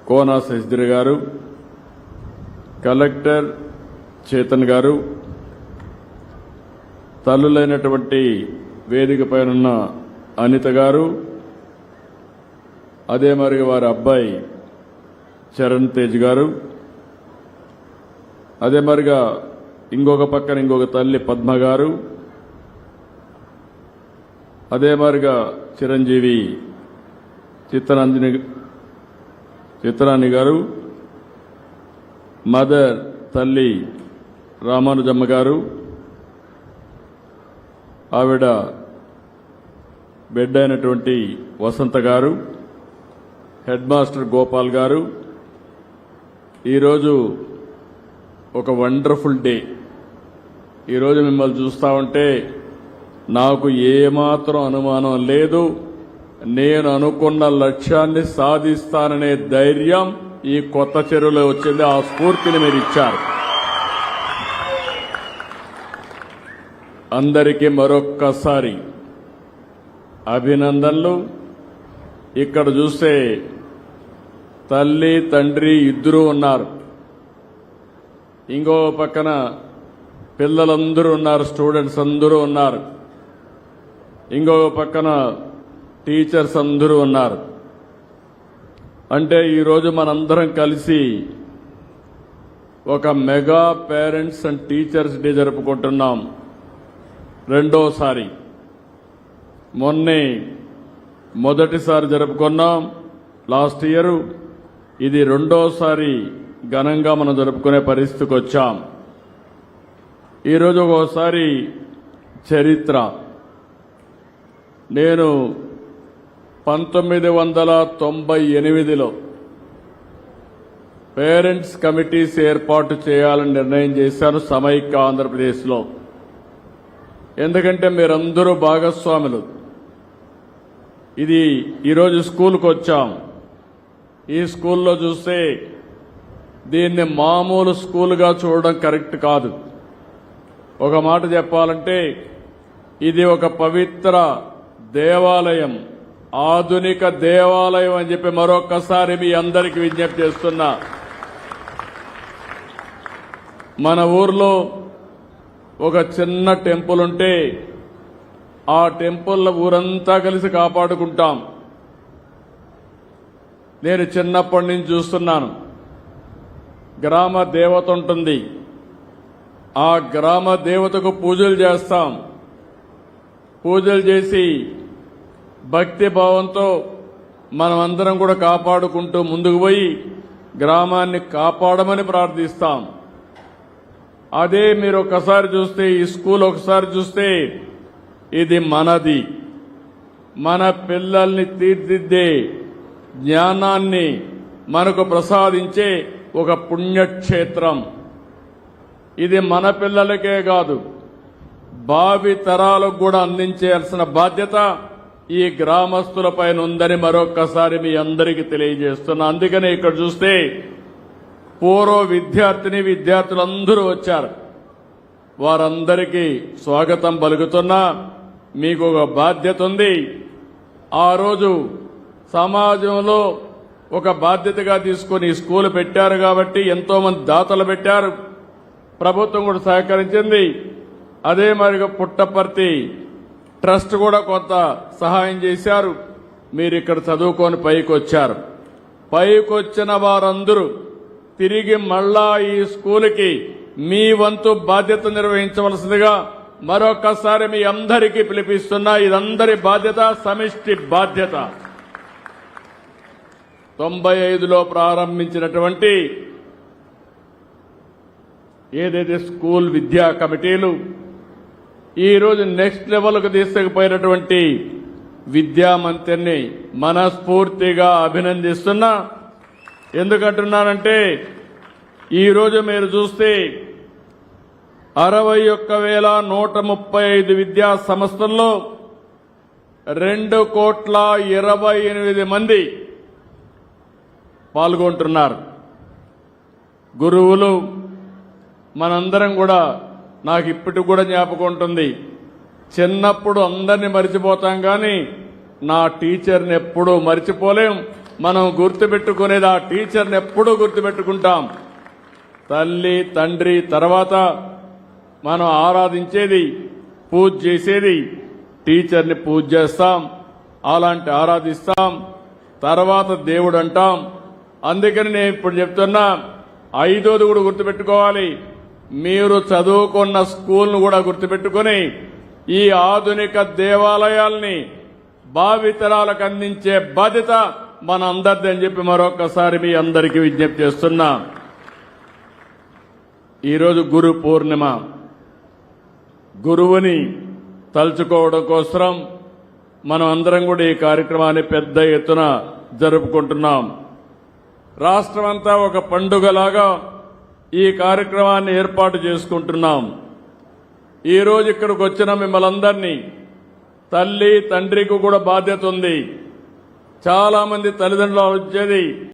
కోనా శశిధర్ గారు, కలెక్టర్ చేతన్ గారు, తల్లులైనటువంటి వేదికపైనున్న అనిత గారు, అదే మరి వారి అబ్బాయి చరణ్ తేజ్ గారు, అదే మరిగా ఇంకొక పక్కన ఇంకొక తల్లి పద్మ గారు, అదే మరిగా చిరంజీవి చిత్రాని గారు, మదర్ తల్లి రామానుజమ్మ గారు, ఆవిడ బిడ్డ అయినటువంటి వసంత గారు, హెడ్ మాస్టర్ గోపాల్ గారు. ఈరోజు ఒక వండర్ఫుల్ డే. ఈరోజు మిమ్మల్ని చూస్తా ఉంటే నాకు ఏమాత్రం అనుమానం లేదు, నేను అనుకున్న లక్ష్యాన్ని సాధిస్తాననే ధైర్యం ఈ కొత్త చెరువులో వచ్చింది. ఆ స్ఫూర్తిని మీరు ఇచ్చారు. అందరికీ మరొక్కసారి అభినందనలు. ఇక్కడ చూస్తే తల్లి తండ్రి ఇద్దరూ ఉన్నారు, ఇంకో పక్కన పిల్లలందరూ ఉన్నారు, స్టూడెంట్స్ అందరూ ఉన్నారు, ఇంకో పక్కన టీచర్స్ అందరూ ఉన్నారు. అంటే ఈరోజు మనందరం కలిసి ఒక mega parents and teachers day జరుపుకుంటున్నాం. రెండోసారి, మొన్నే మొదటిసారి జరుపుకున్నాం లాస్ట్ ఇయర్. ఇది రెండోసారి ఘనంగా మనం జరుపుకునే పరిస్థితికి వచ్చాం. ఈరోజు ఒకసారి చరిత్ర. నేను 1998లో పేరెంట్స్ కమిటీస్ ఏర్పాటు చేయాలని నిర్ణయం చేశాను సమైక్య ఆంధ్రప్రదేశ్లో. ఎందుకంటే మీరందరూ భాగస్వాములు. ఇది ఈరోజు స్కూల్కి వచ్చాం. ఈ స్కూల్లో చూస్తే దీన్ని మామూలు స్కూల్గా చూడడం కరెక్ట్ కాదు. ఒక మాట చెప్పాలంటే ఇది ఒక పవిత్ర దేవాలయం, ఆధునిక దేవాలయం అని చెప్పి మరొకసారి మీ అందరికీ విజ్ఞప్తి చేస్తున్నా. మన ఊర్లో ఒక చిన్న టెంపుల్ ఉంటే ఆ టెంపుల్ ఊరంతా కలిసి కాపాడుకుంటాం. నేను చిన్నప్పటి నుంచి చూస్తున్నాను. గ్రామ దేవత ఉంటుంది, ఆ గ్రామ దేవతకు పూజలు చేస్తాం. పూజలు చేసి భక్తి భావంతో మనమందరం కూడా కాపాడుకుంటూ ముందుకు పోయి గ్రామాన్ని కాపాడమని ప్రార్థిస్తాం. అదే మీరు ఒకసారి చూస్తే, ఈ స్కూల్ ఒకసారి చూస్తే ఇది మనది. మన పిల్లల్ని తీర్చిదిద్దే జ్ఞానాన్ని మనకు ప్రసాదించే ఒక పుణ్యక్షేత్రం. ఇది మన పిల్లలకే కాదు, భావి తరాలకు కూడా అందించాల్సిన బాధ్యత ఈ గ్రామస్తులపైన ఉందని మరొక్కసారి మీ అందరికీ తెలియజేస్తున్నా. అందుకనే ఇక్కడ చూస్తే పూర్వ విద్యార్థులందరూ వచ్చారు. వారందరికీ స్వాగతం పలుకుతున్నా. మీకు ఒక బాధ్యత ఉంది. ఆ రోజు సమాజంలో ఒక బాధ్యతగా తీసుకుని స్కూల్ పెట్టారు కాబట్టి ఎంతో మంది దాతలు పెట్టారు, ప్రభుత్వం కూడా సహకరించింది. అదే మరిగా పుట్టపర్తి ట్రస్ట్ కూడా కొంత సహాయం చేశారు. మీరు ఇక్కడ చదువుకొని పైకి వచ్చారు. పైకి వచ్చిన వారందరూ తిరిగి మళ్ళా ఈ స్కూల్కి మీ వంతు బాధ్యత నిర్వహించవలసిందిగా మరొకసారి మీ అందరికీ పిలిపిస్తున్నా. ఇదందరి బాధ్యత, సమిష్టి బాధ్యత. 95లో ప్రారంభించినటువంటి ఏదైతే స్కూల్ విద్యా కమిటీలు ఈరోజు నెక్స్ట్ లెవెల్కు తీసుకుపోయినటువంటి విద్యామంత్రిని మనస్ఫూర్తిగా అభినందిస్తున్నా. ఎందుకంటున్నానంటే ఈరోజు మీరు చూస్తే 61,135 విద్యా సంస్థల్లో 2,28 మంది పాల్గొంటున్నారు. గురువులు మనందరం కూడా, నాకు ఇప్పటికి కూడా జ్ఞాపకం ఉంటుంది, చిన్నప్పుడు అందరినీ మర్చిపోతాం కానీ నా టీచర్ని ఎప్పుడూ మర్చిపోలేం. మనం గుర్తుపెట్టుకునేది ఆ టీచర్ని ఎప్పుడూ గుర్తుపెట్టుకుంటాం. తల్లి తండ్రి తర్వాత మనం ఆరాధించేది, పూజ చేసేది టీచర్ని పూజ చేస్తాం, అలాంటి ఆరాధిస్తాం, తర్వాత దేవుడు అంటాం. అందుకని నేను ఇప్పుడు చెప్తున్నా, ఐదోది కూడా గుర్తుపెట్టుకోవాలి. మీరు చదువుకున్న స్కూల్ను కూడా గుర్తుపెట్టుకుని ఈ ఆధునిక దేవాలయాల్ని భావితరాలకు అందించే బాధ్యత మన అందరిది అని చెప్పి మరొకసారి మీ అందరికీ విజ్ఞప్తి చేస్తున్నా. ఈరోజు గురు పూర్ణిమ. గురువుని తలుచుకోవడం కోసం మనం అందరం కూడా ఈ కార్యక్రమాన్ని పెద్ద ఎత్తున జరుపుకుంటున్నాం. రాష్ట్రమంతా ఒక పండుగలాగా ఈ కార్యక్రమాన్ని ఏర్పాటు చేసుకుంటున్నాం. ఈరోజు ఇక్కడికి వచ్చిన మిమ్మల్ని అందరినీ, తల్లి తండ్రికి కూడా బాధ్యత ఉంది. చాలా మంది తల్లిదండ్రులు వచ్చేది